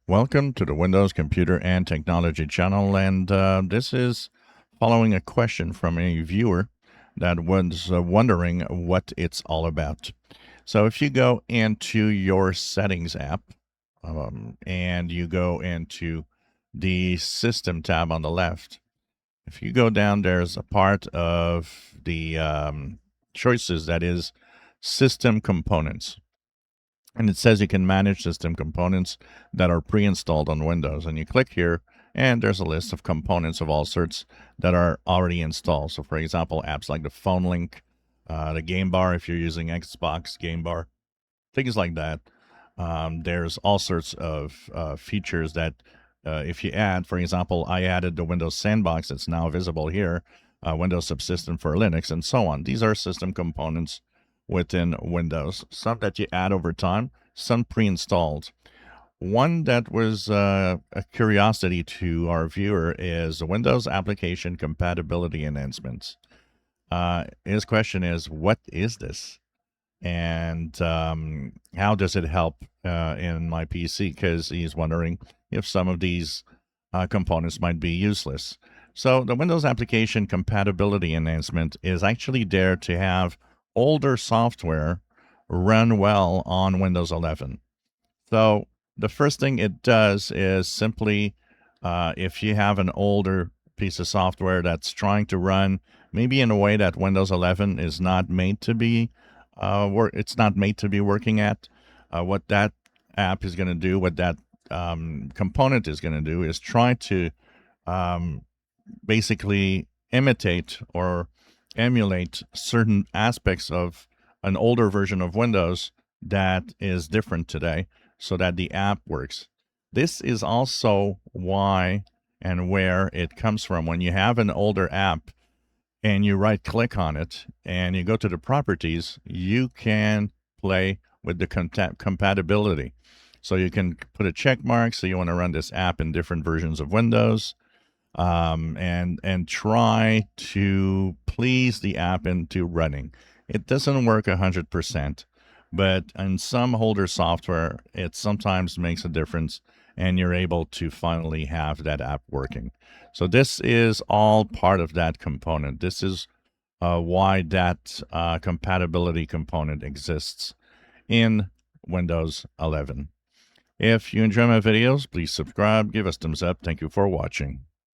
Welcome to the Windows Computer and Technology channel, and this is following a question from a viewer that was wondering what it's all about. So if you go into your Settings app and you go into the System tab on the left, if you go down, there's a part of the choices that is System Components. And it says you can manage system components that are pre-installed on Windows. And you click here, and there's a list of components of all sorts that are already installed. So, for example, apps like the phone link, the game bar if you're using Xbox game bar, things like that. There's all sorts of features that if you add, for example, I added the Windows Sandbox. It's now visible here, Windows Subsystem for Linux, and so on. These are system components within Windows. Some that you add over time, some pre-installed. One that was a curiosity to our viewer is the Windows Application Compatibility Enhancements. His question is, what is this? And how does it help in my PC? Because he's wondering if some of these components might be useless. So the Windows Application Compatibility Enhancement is actually there to have older software run well on Windows 11. So the first thing it does is simply, if you have an older piece of software that's trying to run maybe in a way that Windows 11 is not made to be, it's not made to be working at, what that app is going to do, what that component is going to do, is try to basically imitate or emulate certain aspects of an older version of Windows that is different today so that the app works. This is also why and where it comes from. When you have an older app and you right click on it and you go to the properties, you can play with the compatibility. So you can put a check mark. So you want to run this app in different versions of Windows, and try to please the app into running. It doesn't work 100%, but in some older software, it sometimes makes a difference, and you're able to finally have that app working. So this is all part of that component. This is why that compatibility component exists in Windows 11. If you enjoy my videos, please subscribe, give us thumbs up. Thank you for watching.